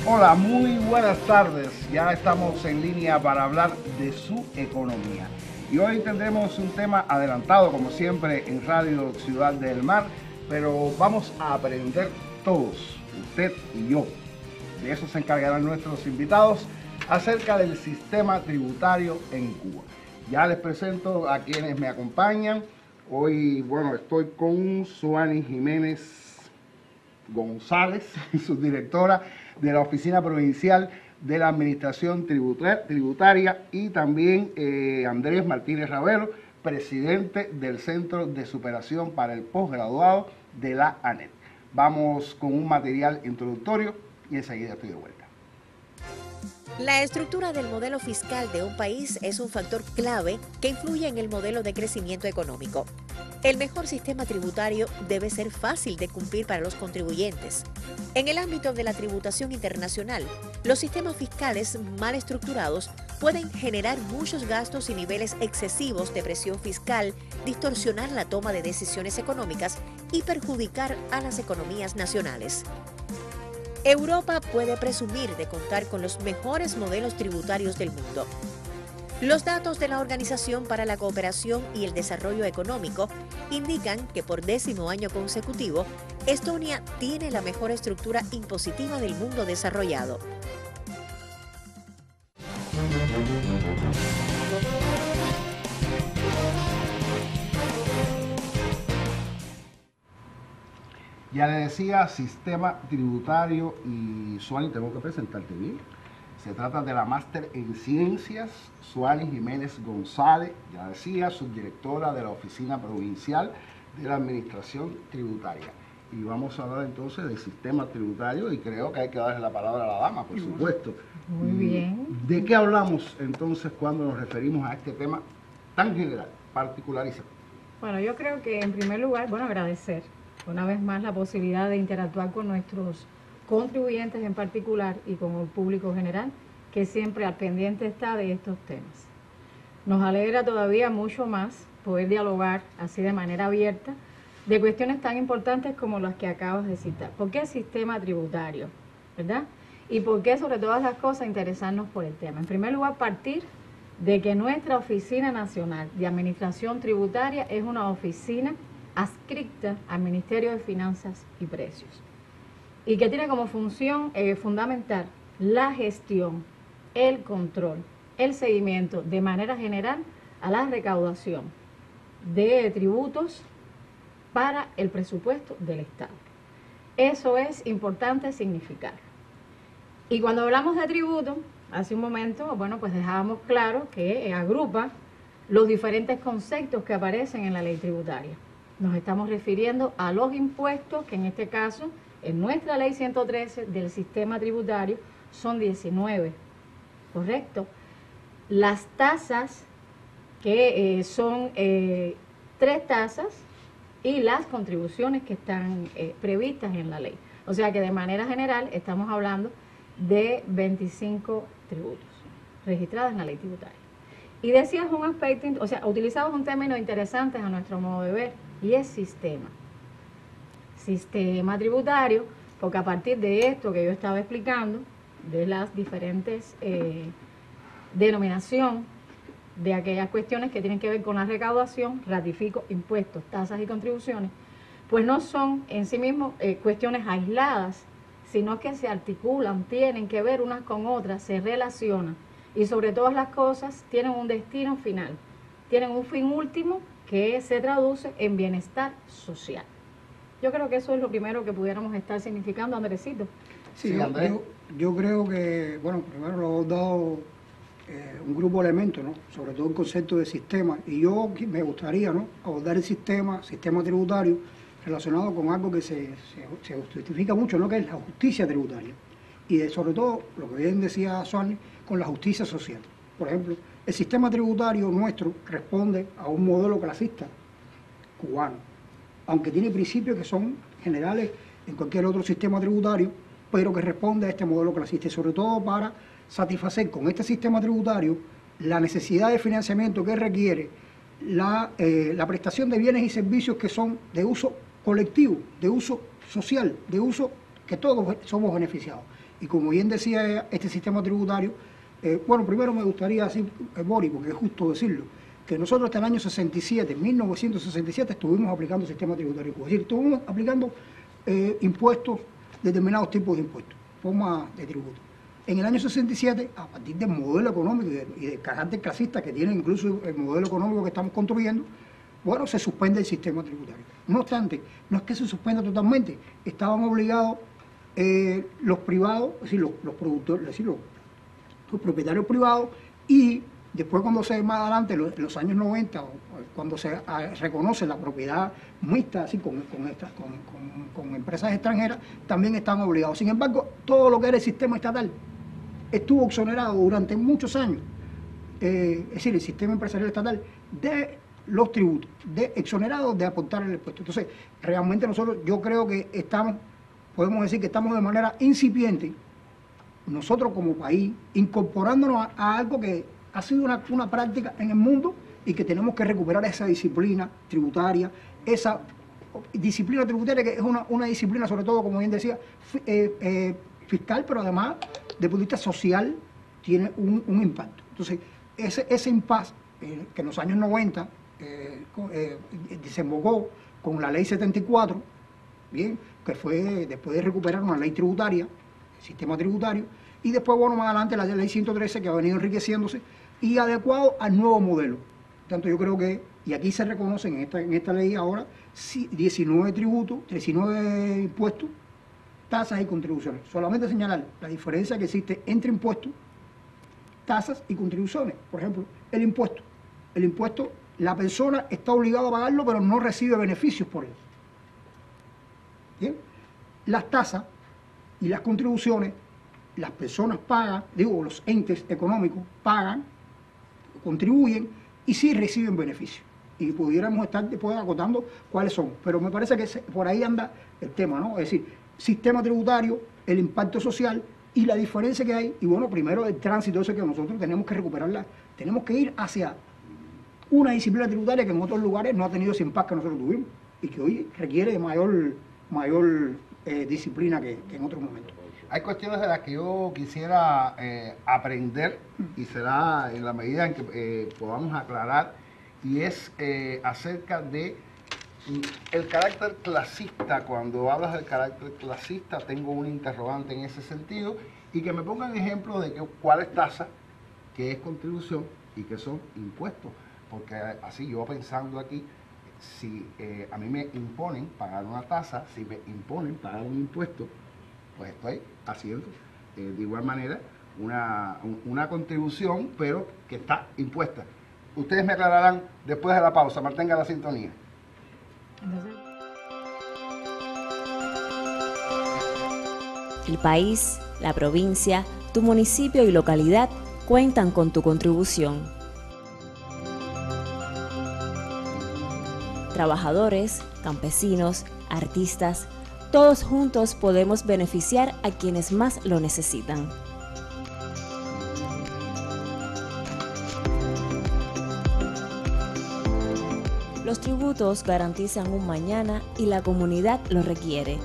Hola, muy buenas tardes. Ya estamos en línea para hablar de su economía. Y hoy tendremos un tema adelantado, como siempre, en Radio Ciudad del Mar, pero vamos a aprender todos, usted y yo. De eso se encargarán nuestros invitados acerca del sistema tributario en Cuba. Ya les presento a quienes me acompañan. Hoy, bueno, estoy con Suani Jiménez González, subdirectora de la Oficina Provincial de la Administración Tributaria, y también Andrés Martínez Ravelo, presidente del Centro de Superación para el Postgraduado de la ANET. Vamos con un material introductorio y enseguida estoy de vuelta. La estructura del modelo fiscal de un país es un factor clave que influye en el modelo de crecimiento económico. El mejor sistema tributario debe ser fácil de cumplir para los contribuyentes. En el ámbito de la tributación internacional, los sistemas fiscales mal estructurados pueden generar muchos gastos y niveles excesivos de presión fiscal, distorsionar la toma de decisiones económicas y perjudicar a las economías nacionales. Europa puede presumir de contar con los mejores modelos tributarios del mundo. Los datos de la Organización para la Cooperación y el Desarrollo Económico indican que por 10º año consecutivo, Estonia tiene la mejor estructura impositiva del mundo desarrollado. Ya le decía, sistema tributario, y Suani, tengo que presentarte bien. Se trata de la máster en ciencias, Suani Jiménez González, ya decía, subdirectora de la Oficina Provincial de la Administración Tributaria. Y vamos a hablar entonces del sistema tributario, y creo que hay que darle la palabra a la dama, por supuesto. Muy bien. ¿De qué hablamos entonces cuando nos referimos a este tema tan general, particularizado? Bueno, yo creo que en primer lugar, agradecer una vez más la posibilidad de interactuar con nuestros contribuyentes en particular y con el público general, que siempre al pendiente está de estos temas. Nos alegra todavía mucho más poder dialogar así de manera abierta de cuestiones tan importantes como las que acabas de citar. ¿Por qué el sistema tributario? ¿Verdad? Y por qué, sobre todas las cosas, interesarnos por el tema. En primer lugar, partir de que nuestra Oficina Nacional de Administración Tributaria es una oficina adscrita al Ministerio de Finanzas y Precios, y que tiene como función fundamental la gestión, el control, el seguimiento de manera general a la recaudación de tributos para el presupuesto del Estado. Eso es importante significar. Y cuando hablamos de tributo, hace un momento, pues dejábamos claro que agrupa los diferentes conceptos que aparecen en la ley tributaria. Nos estamos refiriendo a los impuestos, que en este caso, en nuestra ley 113 del sistema tributario, son 19, ¿correcto? Las tasas, que son 3 tasas, y las contribuciones que están previstas en la ley. O sea que de manera general estamos hablando de 25 tributos registrados en la ley tributaria. Y decías un aspecto, utilizabas un término interesante a nuestro modo de ver, y es sistema. Sistema tributario, porque a partir de esto que yo estaba explicando, de las diferentes denominación de aquellas cuestiones que tienen que ver con la recaudación, ratifico impuestos, tasas y contribuciones, pues no son en sí mismos cuestiones aisladas, sino que se articulan, tienen que ver unas con otras, se relacionan, y sobre todas las cosas tienen un destino final, tienen un fin último que se traduce en bienestar social. Yo creo que eso es lo primero que pudiéramos estar significando, Andresito. Sí, yo creo que, primero lo hemos dado un grupo de elementos, ¿no? Sobre todo el concepto de sistema, y yo me gustaría, ¿no?, abordar el sistema tributario relacionado con algo que se justifica mucho, ¿no?, que es la justicia tributaria, y sobre todo, lo que bien decía Suani, con la justicia social. Por ejemplo, el sistema tributario nuestro responde a un modelo clasista cubano, aunque tiene principios que son generales en cualquier otro sistema tributario, pero que responde a este modelo clasista, y sobre todo para satisfacer con este sistema tributario la necesidad de financiamiento que requiere la prestación de bienes y servicios que son de uso colectivo, de uso social, de uso que todos somos beneficiados. Y como bien decía este sistema tributario, bueno, primero me gustaría decir, Boris, porque es justo decirlo, que nosotros hasta el año 67, 1967, estuvimos aplicando el sistema tributario, es decir, estuvimos aplicando impuestos, determinados tipos de impuestos, formas de tributo. En el año 67, a partir del modelo económico y del carácter clasista que tiene incluso el modelo económico que estamos construyendo, bueno, se suspende el sistema tributario. No obstante, no es que se suspenda totalmente, estaban obligados los privados, es decir, los productores, es decir, los propietarios privados, y después cuando se más adelante, los años 90, cuando se reconoce la propiedad mixta, así con empresas extranjeras, también están obligados. Sin embargo, todo lo que era el sistema estatal estuvo exonerado durante muchos años, es decir, el sistema empresarial estatal, de los tributos, de exonerados de aportar el impuesto. Entonces, realmente nosotros, yo creo que podemos decir que estamos de manera incipiente, nosotros como país, incorporándonos a algo que ha sido una práctica en el mundo y que tenemos que recuperar esa disciplina tributaria, esa disciplina tributaria que es una disciplina, sobre todo, como bien decía, fiscal, pero además, desde el punto de vista social, tiene un impacto. Entonces, ese impasse que en los años 90 desembocó con la ley 74, bien, que fue después de recuperar una ley tributaria, el sistema tributario, y después, bueno, más adelante la ley 113, que ha venido enriqueciéndose y adecuado al nuevo modelo. Tanto yo creo que, y aquí se reconocen en esta ley ahora, 19 tributos, 19 impuestos, tasas y contribuciones. Solamente señalar la diferencia que existe entre impuestos, tasas y contribuciones. Por ejemplo, el impuesto, la persona está obligada a pagarlo, pero no recibe beneficios por él. ¿Bien? Las tasas y las contribuciones, las personas pagan, los entes económicos pagan, contribuyen y sí reciben beneficios. Y pudiéramos estar después acotando cuáles son. Pero me parece que por ahí anda el tema, ¿no? Es decir, sistema tributario, el impacto social y la diferencia que hay. Y bueno, primero el tránsito ese que nosotros tenemos que recuperarla. Tenemos que ir hacia una disciplina tributaria que en otros lugares no ha tenido ese impacto que nosotros tuvimos y que hoy requiere de mayor disciplina que en otros momentos. Hay cuestiones de las que yo quisiera aprender, y será en la medida en que podamos aclarar, y es acerca de el carácter clasista. Cuando hablas del carácter clasista, tengo un interrogante en ese sentido, y que me pongan ejemplos de cuál es tasa, qué es contribución y qué son impuestos. Porque así yo pensando aquí, si a mí me imponen pagar una tasa, si me imponen pagar un impuesto, pues estoy haciendo de igual manera una contribución, pero que está impuesta. Ustedes me aclararán después de la pausa. Mantenga la sintonía. El país, la provincia, tu municipio y localidad cuentan con tu contribución. Trabajadores, campesinos, artistas, todos juntos podemos beneficiar a quienes más lo necesitan. Los tributos garantizan un mañana y la comunidad lo requiere.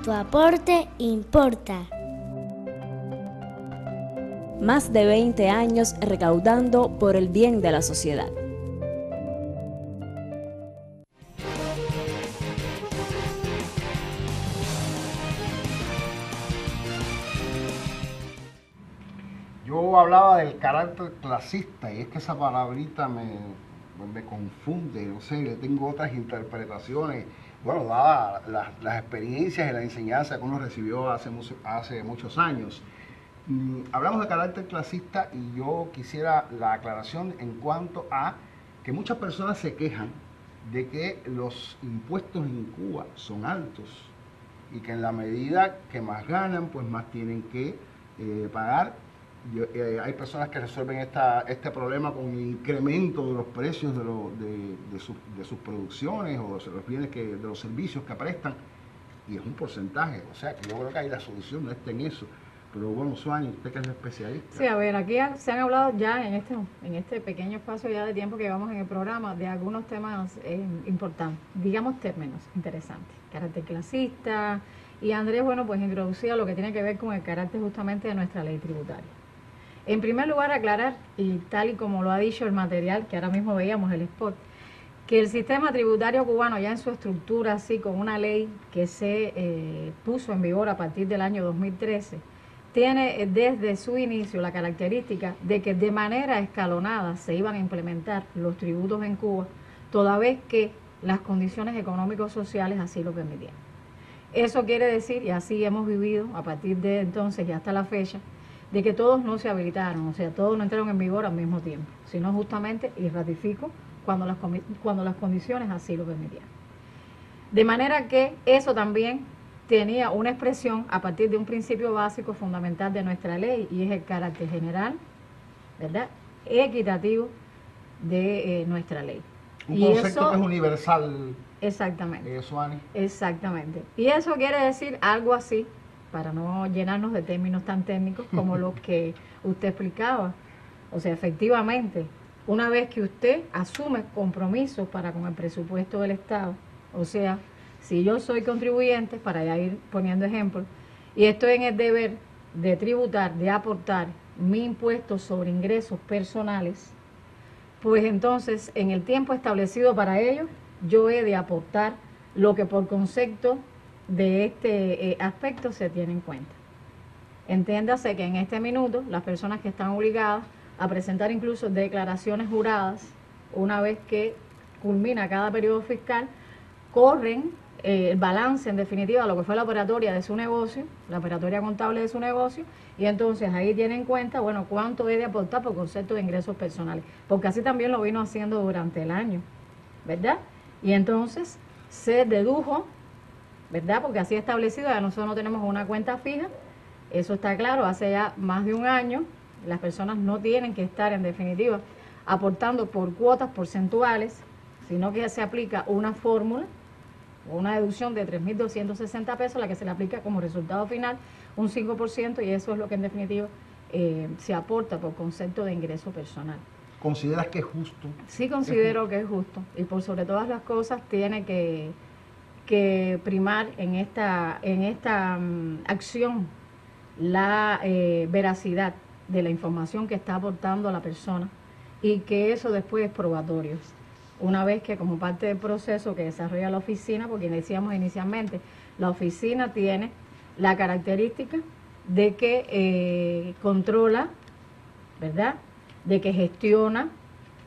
Tu aporte importa. Más de 20 años recaudando por el bien de la sociedad. Yo hablaba del carácter clasista, y es que esa palabrita me confunde, no sé, le tengo otras interpretaciones. Bueno, dadas las experiencias y la enseñanza que uno recibió hace muchos años. Hablamos de carácter clasista y yo quisiera la aclaración en cuanto a que muchas personas se quejan de que los impuestos en Cuba son altos y que en la medida que más ganan, pues más tienen que pagar. Hay personas que resuelven este problema con el incremento de los precios de sus producciones o de los bienes, de los servicios que prestan, y es un porcentaje. O sea que yo creo que ahí la solución no está en eso. Pero bueno, Suani, usted que es especialista. Sí, a ver, aquí se han hablado ya en este pequeño espacio ya de tiempo que llevamos en el programa de algunos temas importantes, digamos términos interesantes, carácter clasista, y Andrés, bueno, pues introducía lo que tiene que ver con el carácter justamente de nuestra ley tributaria. En primer lugar, aclarar, y tal y como lo ha dicho el material, que ahora mismo veíamos el spot, que el sistema tributario cubano ya en su estructura, así con una ley que se puso en vigor a partir del año 2013, tiene desde su inicio la característica de que de manera escalonada se iban a implementar los tributos en Cuba, toda vez que las condiciones económico-sociales así lo permitían. Eso quiere decir, y así hemos vivido a partir de entonces y hasta la fecha, de que todos no se habilitaron, o sea, todos no entraron en vigor al mismo tiempo, sino justamente, y ratifico, cuando las condiciones así lo permitían. De manera que eso también tenía una expresión a partir de un principio básico fundamental de nuestra ley, y es el carácter general, ¿verdad?, equitativo de nuestra ley. Un concepto que es universal. Exactamente. Suani. Exactamente. Y eso quiere decir algo así, para no llenarnos de términos tan técnicos como los que usted explicaba. O sea, efectivamente, una vez que usted asume compromisos para con el presupuesto del Estado, o sea, si yo soy contribuyente, para ya ir poniendo ejemplos, y estoy en el deber de tributar, de aportar mi impuesto sobre ingresos personales, pues entonces en el tiempo establecido para ello, yo he de aportar lo que por concepto de este aspecto se tiene en cuenta. Entiéndase que en este minuto las personas que están obligadas a presentar incluso declaraciones juradas, una vez que culmina cada periodo fiscal, corren el balance en definitiva, lo que fue la operatoria de su negocio, la operatoria contable de su negocio, y entonces ahí tienen en cuenta, bueno, cuánto he de aportar por concepto de ingresos personales, porque así también lo vino haciendo durante el año, ¿verdad? Y entonces se dedujo, ¿verdad? Porque así establecido, ya nosotros no tenemos una cuenta fija, eso está claro, hace ya más de un año, las personas no tienen que estar en definitiva aportando por cuotas porcentuales, sino que se aplica una fórmula o una deducción de 3.260 pesos, la que se le aplica como resultado final un 5%, y eso es lo que en definitiva se aporta por concepto de ingreso personal. ¿Consideras que es justo? Sí, considero que es justo, y por sobre todas las cosas tiene que primar en esta acción la veracidad de la información que está aportando la persona, y que eso después es probatorio. Una vez que como parte del proceso que desarrolla la oficina, porque decíamos inicialmente, la oficina tiene la característica de que controla, ¿verdad?, de que gestiona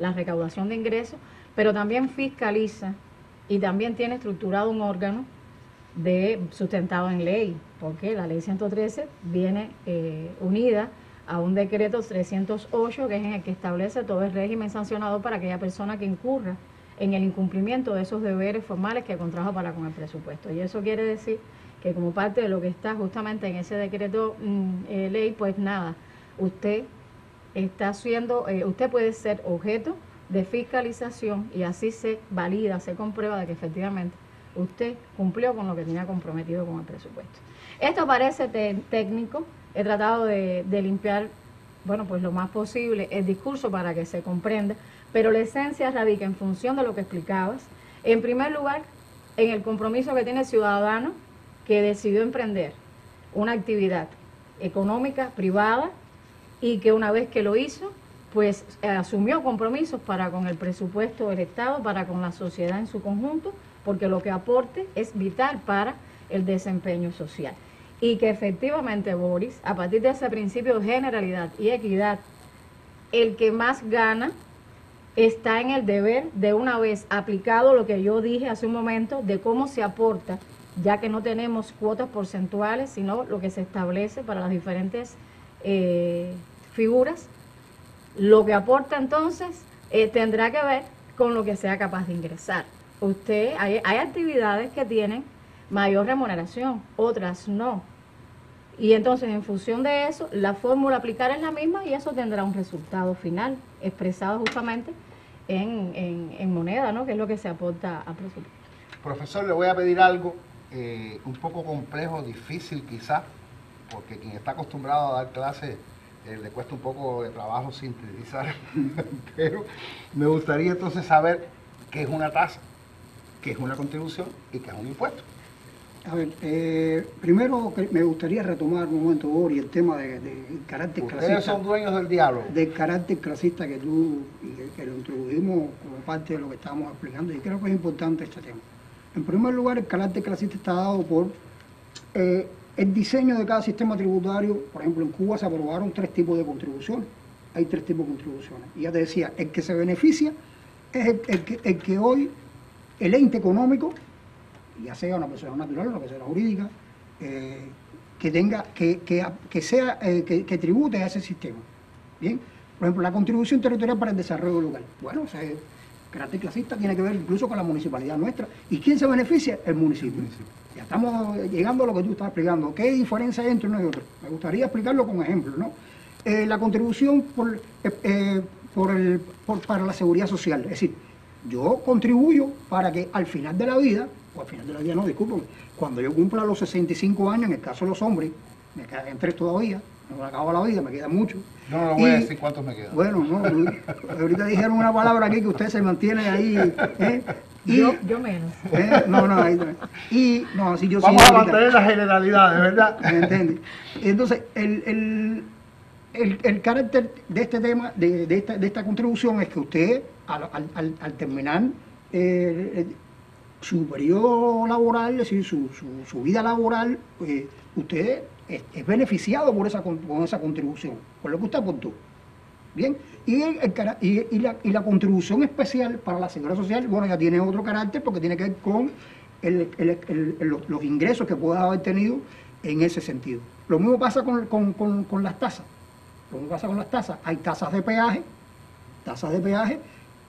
la recaudación de ingresos, pero también fiscaliza, y también tiene estructurado un órgano sustentado en ley, porque la ley 113 viene unida a un decreto 308, que es en el que establece todo el régimen sancionador para aquella persona que incurra en el incumplimiento de esos deberes formales que contrajo para con el presupuesto. Y eso quiere decir que como parte de lo que está justamente en ese decreto ley, pues nada, usted puede ser objeto de fiscalización, y así se valida, se comprueba de que efectivamente usted cumplió con lo que tenía comprometido con el presupuesto. Esto parece técnico. He tratado de limpiar, bueno, pues lo más posible el discurso para que se comprenda, pero la esencia radica en función de lo que explicabas. En primer lugar, en el compromiso que tiene el ciudadano que decidió emprender una actividad económica privada, y que una vez que lo hizo, pues asumió compromisos para con el presupuesto del Estado, para con la sociedad en su conjunto, porque lo que aporte es vital para el desempeño social. Y que efectivamente, Boris, a partir de ese principio de generalidad y equidad, el que más gana está en el deber de, una vez aplicado lo que yo dije hace un momento, de cómo se aporta, ya que no tenemos cuotas porcentuales, sino lo que se establece para las diferentes figuras. Lo que aporta entonces tendrá que ver con lo que sea capaz de ingresar. Hay actividades que tienen mayor remuneración, otras no. Y entonces, en función de eso, la fórmula a aplicar es la misma y eso tendrá un resultado final, expresado justamente en moneda, ¿no? Que es lo que se aporta a presupuesto. Profesor, le voy a pedir algo un poco complejo, difícil quizás, porque quien está acostumbrado a dar clases le cuesta un poco de trabajo sintetizar, pero me gustaría entonces saber qué es una tasa, qué es una contribución y qué es un impuesto. A ver, primero me gustaría retomar un momento, Ori, el tema del carácter clasista. Ustedes son dueños del diálogo. Del carácter clasista que que lo introdujimos como parte de lo que estábamos explicando, y creo que es importante este tema. En primer lugar, el carácter clasista está dado por el diseño de cada sistema tributario. Por ejemplo, en Cuba se aprobaron 3 tipos de contribuciones. Hay 3 tipos de contribuciones. Y ya te decía, el que se beneficia es el que hoy el ente económico, ya sea una persona natural o una persona jurídica, que tribute a ese sistema. Bien, por ejemplo, la contribución territorial para el desarrollo local. Bueno, o sea, el carácter clasista tiene que ver incluso con la municipalidad nuestra. ¿Y quién se beneficia? El municipio. Ya estamos llegando a lo que tú estás explicando. ¿Qué diferencia hay entre uno y otro? Me gustaría explicarlo con ejemplos, ¿no? La contribución para la seguridad social. Es decir, yo contribuyo para que al final de la vida, o al final de la vida no, discúlpame, cuando yo cumpla los 65 años, en el caso de los hombres, me quedan 3 todavía, no me acabo la vida, me queda mucho. Yo no le voy a decir cuántos me quedan. Bueno, no, ahorita dijeron una palabra aquí que usted se mantiene ahí. Yo menos. Vamos a mantener la generalidad, de verdad. ¿Me entiendes? Entonces, el carácter de este tema, de esta contribución, es que usted, al terminar su periodo laboral, es decir, su vida laboral, usted es beneficiado con esa contribución, por lo que usted aportó. Bien, y la contribución especial para la seguridad social, bueno, ya tiene otro carácter porque tiene que ver con los ingresos que pueda haber tenido en ese sentido. Lo mismo pasa con las tasas. Lo mismo pasa con las tasas. Hay tasas de peaje,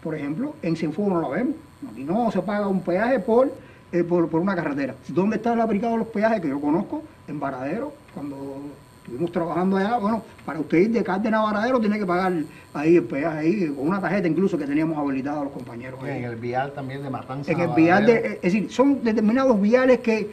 por ejemplo, en Cienfuegos no la vemos. Aquí no se paga un peaje por una carretera. ¿Dónde están aplicados los peajes que yo conozco? En Varadero, cuando estuvimos trabajando allá, bueno, para usted ir de Cárdenas a Varadero tiene que pagar ahí el peaje, ahí, con una tarjeta incluso que teníamos habilitada a los compañeros. En el vial también de Matanzas. En el vial, es decir, son determinados viales que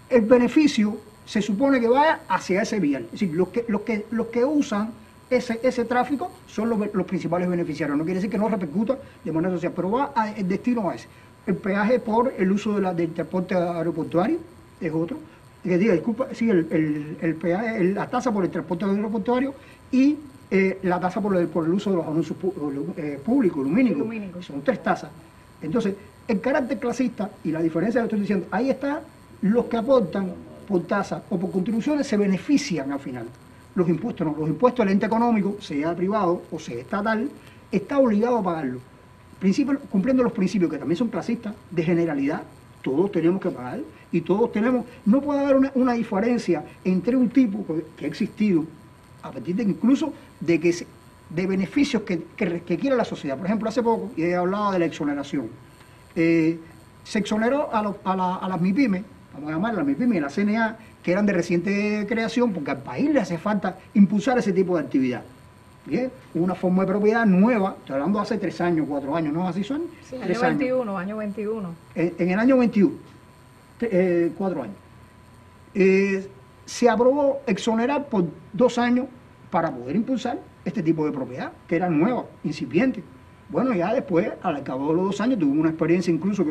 el beneficio se supone que vaya hacia ese vial. Es decir, los que usan ese tráfico son los principales beneficiarios. No quiere decir que no repercuta de manera social, pero va el destino a ese. El peaje por el uso del transporte aeroportuario es otro. Disculpa, sí, el peaje, la tasa por el transporte aeroportuario y la tasa por el uso de los anuncios públicos, lumínicos. Son 3 tasas. Entonces, el carácter clasista y la diferencia que estoy diciendo, ahí está, los que aportan por tasa o por contribuciones se benefician al final. Los impuestos no, los impuestos del ente económico, sea privado o sea estatal, está obligado a pagarlo. Cumpliendo los principios que también son clasistas, de generalidad, todos tenemos que pagar y todos tenemos, no puede haber una diferencia entre un tipo que ha existido a partir de incluso de beneficios que quiere la sociedad. Por ejemplo, hace poco, y he hablado de la exoneración, se exoneró a las MIPYMES, vamos a llamarlas las MIPYMES y la CNA, que eran de reciente creación, porque al país le hace falta impulsar ese tipo de actividad. Bien, una forma de propiedad nueva, estoy hablando de hace 3 años, 4 años, ¿no? Así son. Sí, año 21. En el año 21, 4 años. Se aprobó exonerar por 2 años para poder impulsar este tipo de propiedad, que era nueva, incipiente. Bueno, ya después, al cabo de los 2 años, tuvimos una experiencia incluso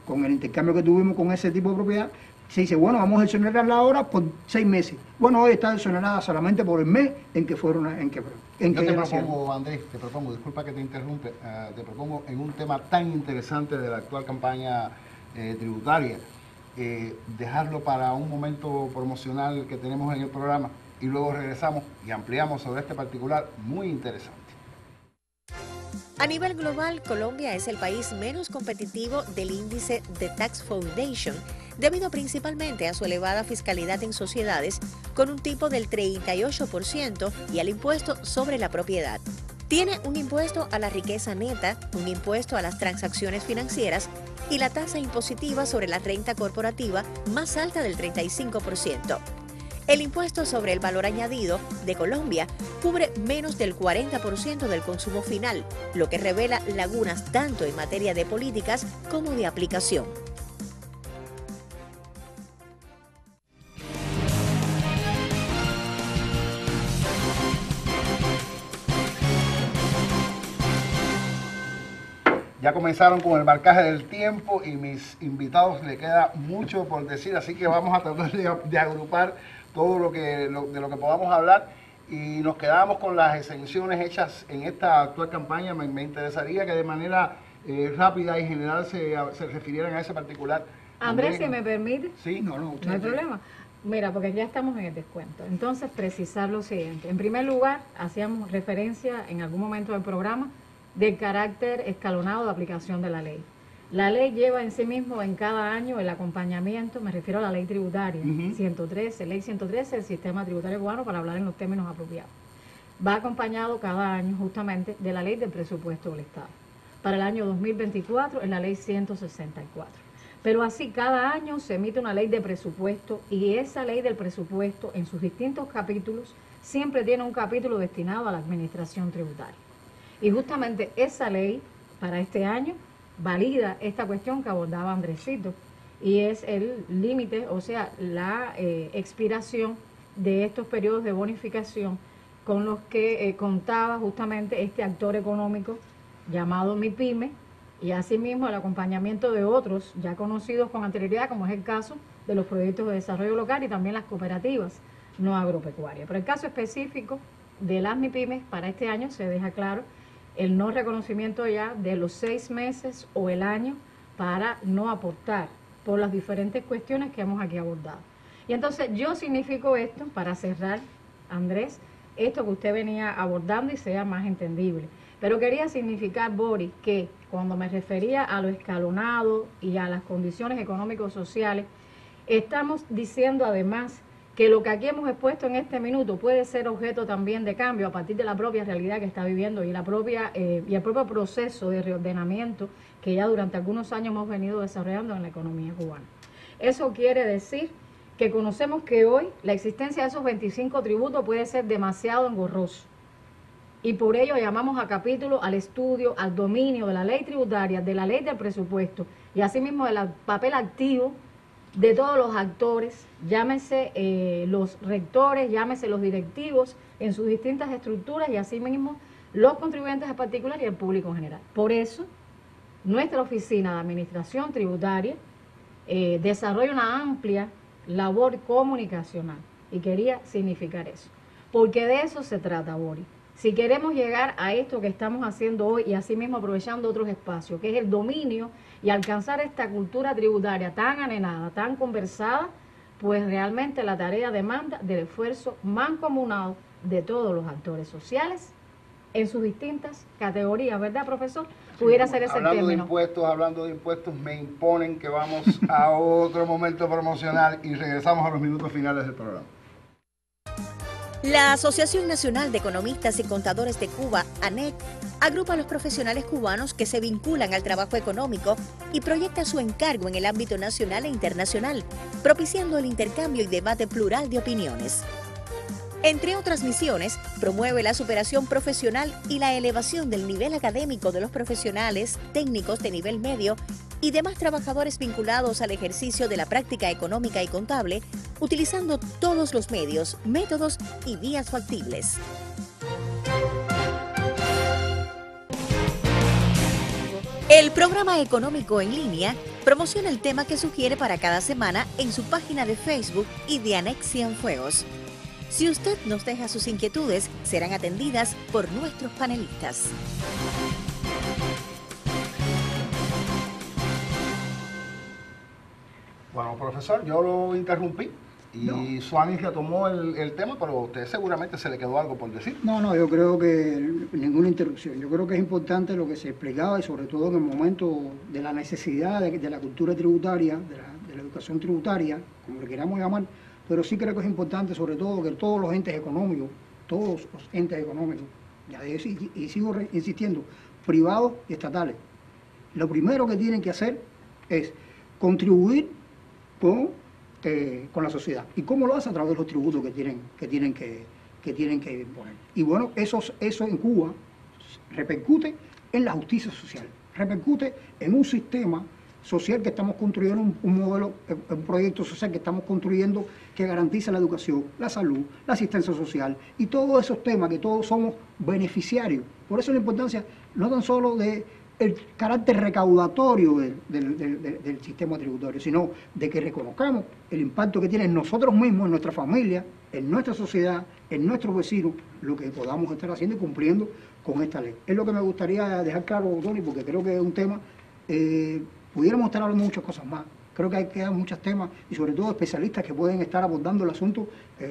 con el intercambio que tuvimos con ese tipo de propiedad. Se dice, bueno, vamos a exonerarla ahora por 6 meses. Bueno, hoy está exonerada solamente por el mes en que fueron. Yo te propongo, Andrés, disculpa que te interrumpe, te propongo en un tema tan interesante de la actual campaña tributaria, dejarlo para un momento promocional que tenemos en el programa y luego regresamos y ampliamos sobre este particular muy interesante. A nivel global, Colombia es el país menos competitivo del índice de Tax Foundation, debido principalmente a su elevada fiscalidad en sociedades, con un tipo del 38% y al impuesto sobre la propiedad. Tiene un impuesto a la riqueza neta, un impuesto a las transacciones financieras y la tasa impositiva sobre la renta corporativa más alta del 35%. El impuesto sobre el valor añadido de Colombia cubre menos del 40% del consumo final, lo que revela lagunas tanto en materia de políticas como de aplicación. Ya comenzaron con el marcaje del tiempo y mis invitados le queda mucho por decir, así que vamos a tratar de agrupar todo de lo que podamos hablar y nos quedamos con las exenciones hechas en esta actual campaña. Me interesaría que de manera rápida y general se refirieran a ese particular. Andrés, si me permite. Sí, no hay problema. Mira, porque ya estamos en el descuento. Entonces, precisar lo siguiente. En primer lugar, hacíamos referencia en algún momento del programa del carácter escalonado de aplicación de la ley. La ley lleva en sí mismo en cada año el acompañamiento, me refiero a la ley tributaria, 113, ley 113 del sistema tributario cubano, para hablar en los términos apropiados. Va acompañado cada año justamente de la ley del presupuesto del Estado. Para el año 2024 es la ley 164. Pero así cada año se emite una ley de presupuesto y esa ley del presupuesto en sus distintos capítulos siempre tiene un capítulo destinado a la administración tributaria. Y justamente esa ley para este año valida esta cuestión que abordaba Andresito, y es el límite, o sea, la expiración de estos periodos de bonificación con los que contaba justamente este actor económico llamado MIPYME, y asimismo el acompañamiento de otros ya conocidos con anterioridad, como es el caso de los proyectos de desarrollo local y también las cooperativas no agropecuarias. Pero el caso específico de las MIPYMES, para este año se deja claro el no reconocimiento ya de los 6 meses o el año para no aportar por las diferentes cuestiones que hemos aquí abordado. Y entonces yo significo esto, para cerrar, Andrés, esto que usted venía abordando y sea más entendible. Pero quería significar, Boris, que cuando me refería a lo escalonado y a las condiciones económico-sociales, estamos diciendo además que lo que aquí hemos expuesto en este minuto puede ser objeto también de cambio a partir de la propia realidad que está viviendo y el propio proceso de reordenamiento que ya durante algunos años hemos venido desarrollando en la economía cubana. Eso quiere decir que conocemos que hoy la existencia de esos 25 tributos puede ser demasiado engorroso, y por ello llamamos a capítulo al estudio, al dominio de la ley tributaria, de la ley del presupuesto y asimismo del papel activo de todos los actores, llámese los rectores, llámese los directivos en sus distintas estructuras y asimismo los contribuyentes en particular y el público en general. Por eso, nuestra oficina de administración tributaria desarrolla una amplia labor comunicacional y quería significar eso, porque de eso se trata, Boris. Si queremos llegar a esto que estamos haciendo hoy y asimismo aprovechando otros espacios, que es el dominio y alcanzar esta cultura tributaria tan anhelada, tan conversada, pues realmente la tarea demanda del esfuerzo mancomunado de todos los actores sociales en sus distintas categorías, ¿verdad, profesor? Pudiera ser ese término. Hablando de impuestos, me imponen que vamos a otro momento promocional y regresamos a los minutos finales del programa. La Asociación Nacional de Economistas y Contadores de Cuba, ANEC, agrupa a los profesionales cubanos que se vinculan al trabajo económico y proyecta su encargo en el ámbito nacional e internacional, propiciando el intercambio y debate plural de opiniones. Entre otras misiones, promueve la superación profesional y la elevación del nivel académico de los profesionales, técnicos de nivel medio y demás trabajadores vinculados al ejercicio de la práctica económica y contable, utilizando todos los medios, métodos y vías factibles. El programa económico en línea promociona el tema que sugiere para cada semana en su página de Facebook y de ANEC Cienfuegos. Si usted nos deja sus inquietudes, serán atendidas por nuestros panelistas. Bueno, profesor, yo lo interrumpí y Suani retomó el tema, pero a usted seguramente se le quedó algo por decir. No, yo creo que ninguna interrupción. Yo creo que es importante lo que se explicaba y sobre todo en el momento de la necesidad de la cultura tributaria, de la educación tributaria, como le queramos llamar, pero sí creo que es importante sobre todo que todos los entes económicos y sigo insistiendo, privados y estatales. Lo primero que tienen que hacer es contribuir con la sociedad. ¿Y cómo lo hace? A través de los tributos que tienen que imponer. Y bueno, eso en Cuba repercute en la justicia social, repercute en un sistema social que estamos construyendo, un modelo, un proyecto social que estamos construyendo que garantiza la educación, la salud, la asistencia social y todos esos temas que todos somos beneficiarios. Por eso la importancia no tan solo de el carácter recaudatorio del sistema tributario, sino de que reconozcamos el impacto que tiene en nosotros mismos, en nuestra familia, en nuestra sociedad, en nuestros vecinos, lo que podamos estar haciendo y cumpliendo con esta ley. Es lo que me gustaría dejar claro, Tony, porque creo que es un tema, pudiéramos estar hablando de muchas cosas más. Creo que hay que dar muchos temas y sobre todo especialistas que pueden estar abordando el asunto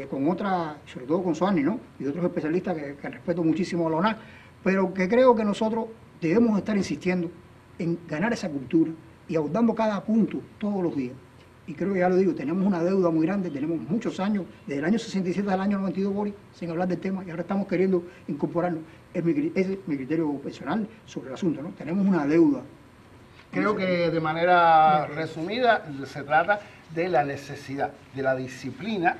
con otras, sobre todo con Suárez, ¿no? Y otros especialistas que respeto muchísimo a la ONAC, pero que creo que nosotros debemos estar insistiendo en ganar esa cultura y abordando cada punto todos los días. Y creo que ya lo digo, tenemos una deuda muy grande, tenemos muchos años, desde el año 67 al año 92, Boris, sin hablar del tema, y ahora estamos queriendo incorporarnos. Ese es mi criterio personal sobre el asunto, ¿no? Tenemos una deuda. Creo que de manera resumida se trata de la necesidad, de la disciplina,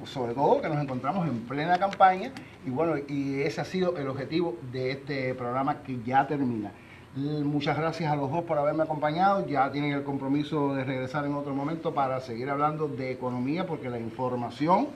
sobre todo que nos encontramos en plena campaña, y bueno, y ese ha sido el objetivo de este programa que ya termina. Muchas gracias a los dos por haberme acompañado. Ya tienen el compromiso de regresar en otro momento para seguir hablando de economía, porque la información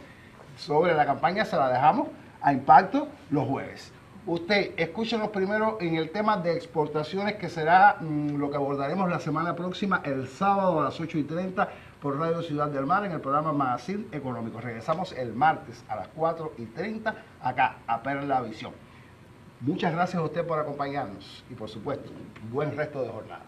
sobre la campaña se la dejamos a Impacto los jueves. Usted, escúchenos primero en el tema de exportaciones, que será lo que abordaremos la semana próxima, el sábado a las 8:30 por Radio Ciudad del Mar en el programa Magazine Económico. Regresamos el martes a las 4:30 acá a Perla Visión. Muchas gracias a usted por acompañarnos y por supuesto, buen resto de jornada.